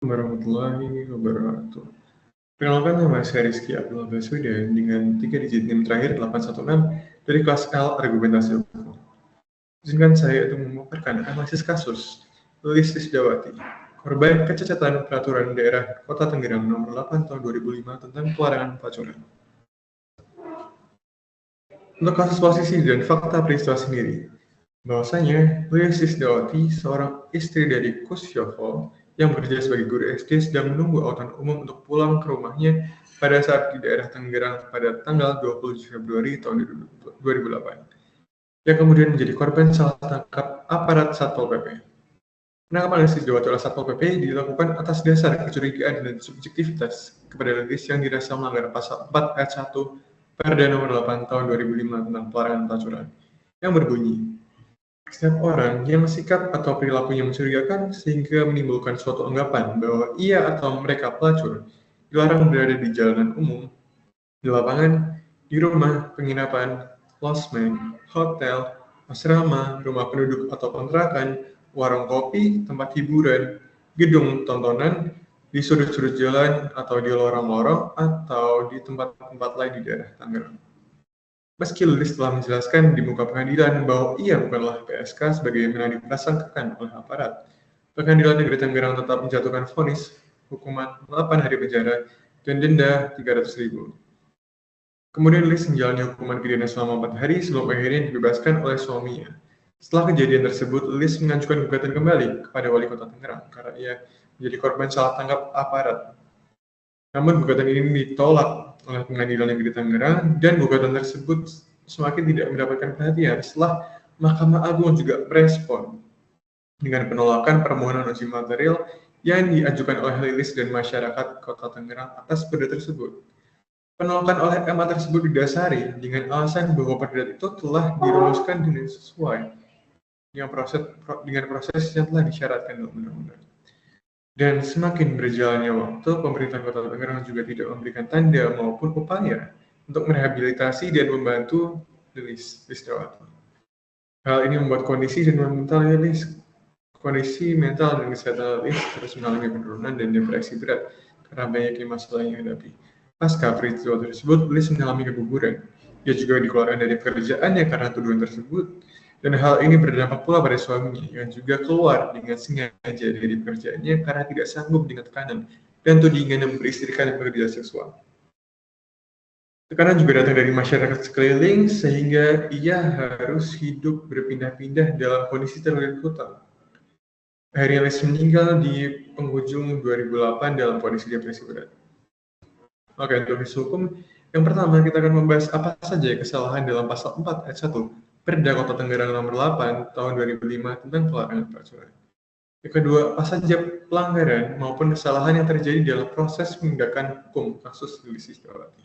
Warahmatullahi wabarakatuh. Perkenalkan, nama saya Rizky Abdullah Baswedan dengan 3 digit NIM terakhir 816 dari kelas L Argumentasi Hukum. Izinkan saya untuk memaparkan analisis kasus Lilis Tisdawati, korban kecacatan peraturan daerah Kota Tangerang nomor 8 tahun 2005 tentang pelarangan pelacuran. Untuk kasus posisi dan fakta peristiwa sendiri, bahwasanya Lilis Tisdawati, seorang istri dari Kus Yoho yang bekerja sebagai guru SD, sedang menunggu angkutan umum untuk pulang ke rumahnya pada saat di daerah Tangerang pada tanggal 27 Februari tahun 2008, yang kemudian menjadi korban salah tangkap aparat Satpol PP. Penangkapan Lilis Tisdawati oleh Satpol PP dilakukan atas dasar kecurigaan dan subjektivitas kepada Lilis yang dirasa melanggar pasal 4 ayat 1 Perda nomor 8 tahun 2005 tentang pelarangan pelacuran, yang berbunyi, setiap orang yang sikap atau perilakunya mencurigakan sehingga menimbulkan suatu anggapan bahwa ia atau mereka pelacur dilarang berada di jalanan umum, di lapangan, di rumah penginapan, losmen, hotel, asrama, rumah penduduk atau kontrakan, warung kopi, tempat hiburan, gedung tontonan, di sudut-sudut jalan atau di lorong-lorong atau di tempat-tempat lain di daerah Tangerang. Meski Lilis telah menjelaskan di muka pengadilan bahwa ia bukanlah PSK sebagaimana diprasangkakan oleh aparat, Pengadilan Negeri Tangerang tetap menjatuhkan vonis hukuman 8 hari penjara dan denda 300.000. Kemudian Lilis menjalani hukuman pidana selama 4 hari sebelum akhirnya dibebaskan oleh suaminya. Setelah kejadian tersebut, Lilis mengajukan gugatan kembali kepada Wali Kota Tangerang karena ia menjadi korban salah tangkap aparat. Namun gugatan ini ditolak oleh Pengadilan Negeri Tangerang dan gugatan tersebut semakin tidak mendapatkan perhatian setelah Mahkamah Agung juga merespon dengan penolakan permohonan uji material yang diajukan oleh Lilis dan masyarakat Kota Tangerang atas perda tersebut. Penolakan oleh MA tersebut didasari dengan alasan bahwa perda itu telah dirumuskan dengan sesuai dengan proses yang telah disyaratkan dalam undang-undang. Dan semakin berjalannya waktu, pemerintah Kota Tangerang juga tidak memberikan tanda maupun upaya untuk merehabilitasi dan membantu Lilis Tisdawati. Hal ini membuat kondisi mental Lilis dan kesehatan Lilis terus mengalami penurunan dan depresi berat karena banyaknya masalah yang dihadapi. Pasca peristiwa tersebut, Lilis mengalami keguguran. Dia juga dikeluarkan dari pekerjaannya karena tuduhan tersebut. Dan hal ini berdampak pula pada suaminya yang juga keluar dengan sengaja dari pekerjaannya karena tidak sanggup dengan tekanan dan tudingan yang beristrikan pekerja seksual. Tekanan juga datang dari masyarakat sekeliling sehingga ia harus hidup berpindah-pindah dalam kondisi terlilit hutang. Akhirnya Lilis meninggal di penghujung 2008 dalam kondisi depresi berat. Oke, untuk isu hukum, yang pertama kita akan membahas apa saja kesalahan dalam pasal 4 ayat 1 Perda Kota Tangerang nomor 8 tahun 2005 tentang pelarangan pelacuran. Yang kedua, apa saja pelanggaran maupun kesalahan yang terjadi dalam proses penindakan hukum kasus Lilis Tisdawati.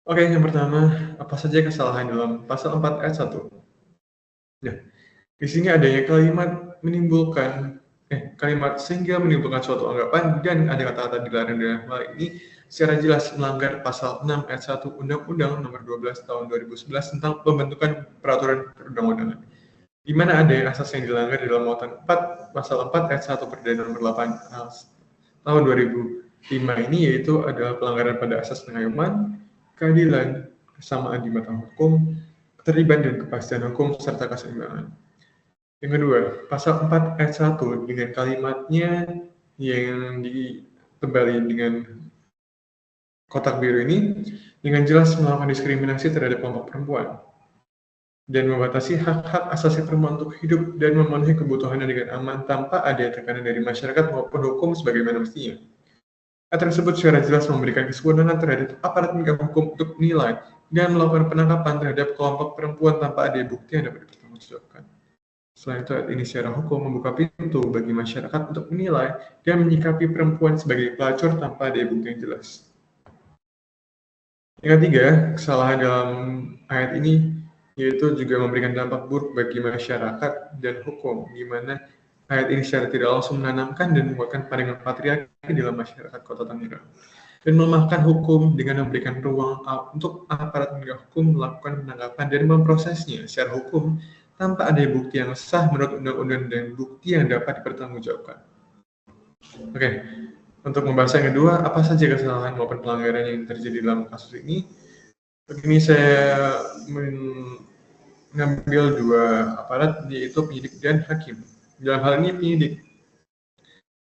Oke, yang pertama, apa saja kesalahan dalam pasal 4 ayat 1. Nah, di sini adanya kalimat sehingga menimbulkan suatu anggapan dan ada kata-kata dilarang dalam hal ini secara jelas melanggar pasal 6 ayat 1 Undang-Undang nomor 12 tahun 2011 tentang pembentukan peraturan perundang-undangan, di mana ada asas yang dilanggar dalam muatan 4 pasal 4 ayat 1 Perda nomor 8 tahun 2005 ini, yaitu adalah pelanggaran pada asas pengayuman, keadilan, kesamaan di mata hukum, ketertiban dan kepastian hukum, serta keseimbangan. Yang kedua, pasal 4 ayat 1 dengan kalimatnya yang ditebali dengan kotak biru ini dengan jelas melakukan diskriminasi terhadap kelompok perempuan dan membatasi hak-hak asasi perempuan untuk hidup dan memenuhi kebutuhannya dengan aman tanpa ada tekanan dari masyarakat maupun hukum sebagaimana mestinya. Ayat tersebut secara jelas memberikan kewenangan terhadap aparat penegak hukum untuk menilai dan melakukan penangkapan terhadap kelompok perempuan tanpa ada bukti yang dapat dipertanggungjawabkan. Selain itu, ayat ini secara hukum membuka pintu bagi masyarakat untuk menilai dan menyikapi perempuan sebagai pelacur tanpa ada bukti yang jelas. Yang ketiga, kesalahan dalam ayat ini yaitu juga memberikan dampak buruk bagi masyarakat dan hukum, di mana ayat ini secara tidak langsung menanamkan dan menguatkan pandangan patriarki dalam masyarakat Kota Tangerang dan melemahkan hukum dengan memberikan ruang untuk aparat penegak hukum melakukan penangkapan dan memprosesnya secara hukum tanpa ada bukti yang sah menurut undang-undang dan bukti yang dapat dipertanggungjawabkan. Oke, untuk membahas yang kedua, apa saja kesalahan maupun pelanggaran yang terjadi dalam kasus ini? Begini saya mengambil dua aparat, yaitu penyidik dan hakim. Dalam hal ini penyidik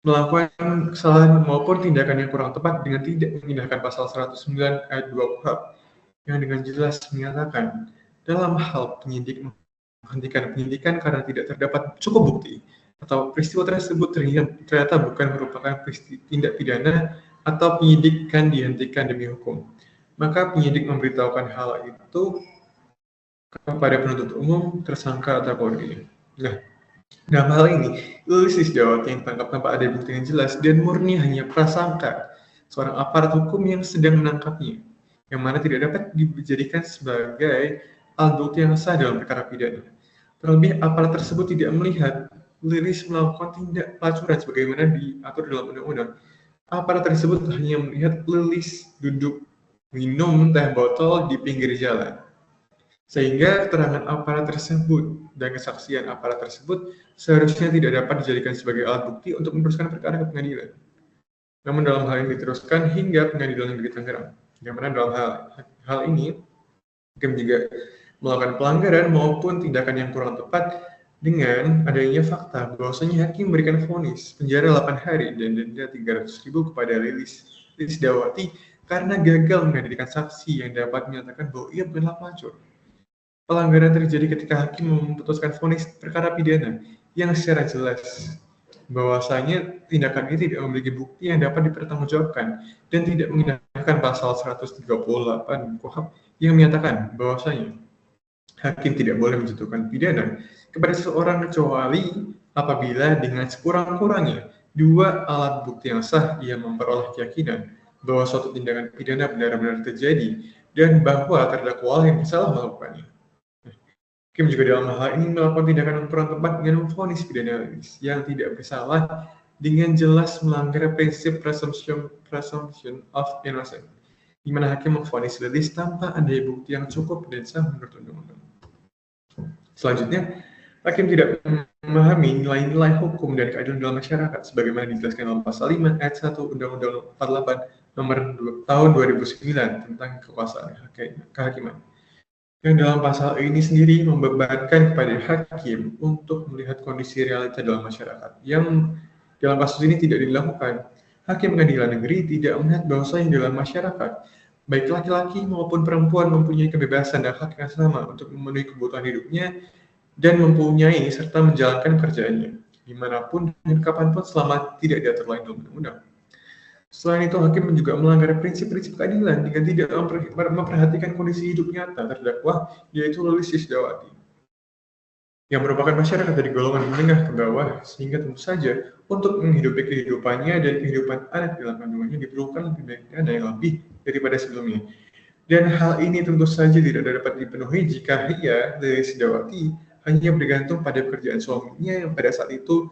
melakukan kesalahan maupun tindakan yang kurang tepat dengan tidak mengindahkan pasal 109 ayat 2 KUHP yang dengan jelas menyatakan dalam hal penyidik menghentikan penyidikan karena tidak terdapat cukup bukti atau peristiwa tersebut ternyata bukan merupakan tindak pidana atau penyidikan dihentikan demi hukum. Maka penyidik memberitahukan hal itu kepada penuntut umum, tersangka atau polri. Nah, dalam hal ini, Ulysses Dawati yang ditangkap tanpa ada bukti yang jelas dan murni hanya prasangka seorang aparat hukum yang sedang menangkapnya, yang mana tidak dapat dijadikan sebagai alat bukti yang sah dalam perkara pidana. Terlebih, aparat tersebut tidak melihat Lilis melakukan tindak pelacuran sebagaimana diatur dalam undang-undang. Aparat tersebut hanya melihat Lilis duduk minum teh botol di pinggir jalan. Sehingga keterangan aparat tersebut dan kesaksian aparat tersebut seharusnya tidak dapat dijadikan sebagai alat bukti untuk meneruskan perkara ke pengadilan. Namun dalam hal ini diteruskan hingga pengadilan negeri Tangerang. Yang mana dalam hal ini, hakim juga melakukan pelanggaran maupun tindakan yang kurang tepat dengan adanya fakta bahwasanya hakim memberikan vonis penjara 8 hari dan denda 300.000 kepada Lilis Dawati karena gagal menghadirkan saksi yang dapat menyatakan bahwa ia bukanlah pelacur. Pelanggaran terjadi ketika hakim memutuskan vonis perkara pidana yang secara jelas bahwasanya tindakan ini tidak memiliki bukti yang dapat dipertanggungjawabkan dan tidak mengindahkan pasal 138 KUHP yang menyatakan bahwasanya hakim tidak boleh menjatuhkan pidana kepada seseorang kecuali apabila dengan sekurang-kurangnya dua alat bukti yang sah ia memperoleh keyakinan bahwa suatu tindakan pidana benar-benar terjadi dan bahwa terdakwa yang bersalah melakukannya. Hakim juga dalam hal ini melakukan tindakan yang kurang tepat dengan memvonis pidana Lilis yang tidak bersalah dengan jelas melanggar prinsip presumption of innocence, di mana hakim memvonis Lilis tanpa ada bukti yang cukup dan sah menurut undang-undang. Selanjutnya, hakim tidak memahami nilai-nilai hukum dan keadilan dalam masyarakat sebagaimana dijelaskan dalam pasal 5 ayat 1 Undang-Undang 48 nomor 2, tahun 2009 tentang kekuasaan kehakiman. Yang dalam pasal ini sendiri membebankan kepada hakim untuk melihat kondisi realita dalam masyarakat. Yang dalam kasus ini tidak dilakukan. Hakim pengadilan negeri tidak melihat bahwasanya dalam masyarakat, baik laki-laki maupun perempuan mempunyai kebebasan dan hak yang sama untuk memenuhi kebutuhan hidupnya dan mempunyai serta menjalankan pekerjaannya, dimanapun dan kapanpun selama tidak diatur lain dalam undang-undang. Selain itu, hakim juga melanggar prinsip-prinsip keadilan dengan tidak memperhatikan kondisi hidup nyata terdakwa, yaitu Ulysses Dawati, yang merupakan masyarakat dari golongan menengah ke bawah, sehingga tentu saja untuk menghidupi kehidupannya dan kehidupan anak dalam kandungannya diperlukan lebih banyak dana yang lebih daripada sebelumnya. Dan hal ini tentu saja tidak dapat dipenuhi jika ia, Ulysses Dawati, hanya bergantung pada pekerjaan suaminya yang pada saat itu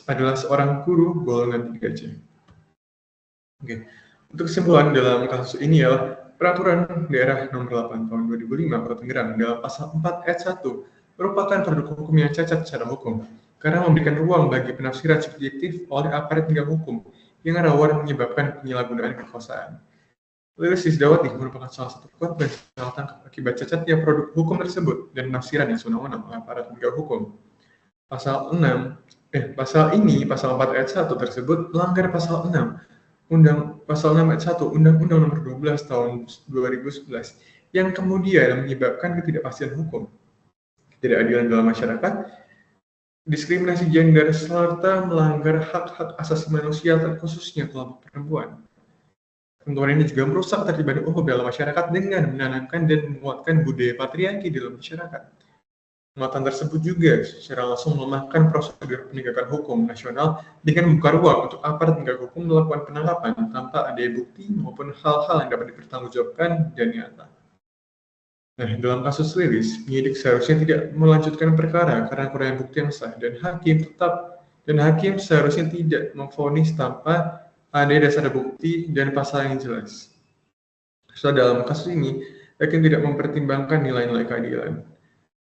adalah seorang guru golongan 3C. Oke. Untuk kesimpulan dalam kasus ini adalah Peraturan Daerah Nomor 8 Tahun 2005 Kota Tangerang dalam Pasal 4 Ayat 1 merupakan produk hukum yang cacat secara hukum karena memberikan ruang bagi penafsiran subjektif oleh aparat penegak hukum yang rawan menyebabkan penyalahgunaan kekuasaan. Ulysses Dawati merupakan salah satu korban salah tangkap akibat cacatnya produk hukum tersebut dan penafsiran yang sewenang-wenang oleh aparat penegak hukum. Pasal 4 ayat 1 tersebut melanggar pasal 6 Pasal 6 ayat 1 Undang-Undang Nomor 12 Tahun 2011 yang kemudian menyebabkan ketidakpastian hukum, ketidakadilan dalam masyarakat, diskriminasi gender, serta melanggar hak-hak asasi manusia khususnya kelompok perempuan. Ketentuan ini juga merusak ketertiban umum dalam masyarakat dengan menanamkan dan menguatkan budaya patriarki dalam masyarakat. Muatan tersebut juga secara langsung melemahkan prosedur penegakan hukum nasional dengan membuka ruang untuk aparat penegak hukum melakukan penangkapan tanpa ada bukti maupun hal-hal yang dapat dipertanggungjawabkan dan nyata. Nah, dalam kasus Lilis, penyidik seharusnya tidak melanjutkan perkara karena kurang bukti yang sah dan hakim seharusnya tidak memvonis tanpa ada dasar bukti dan pasal yang jelas. So, dalam kasus ini, hakim tidak mempertimbangkan nilai-nilai keadilan.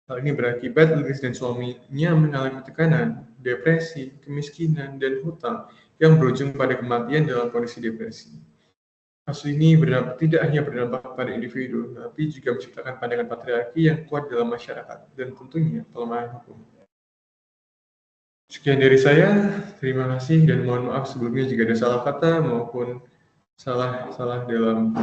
Hal ini berakibat Lilis dan suaminya mengalami tekanan, depresi, kemiskinan, dan hutang yang berujung pada kematian dalam kondisi depresi. Kasus ini tidak hanya berdampak pada individu, tapi juga menciptakan pandangan patriarki yang kuat dalam masyarakat, dan tentunya pelemahan hukum. Sekian dari saya, terima kasih dan mohon maaf sebelumnya jika ada salah kata maupun salah dalam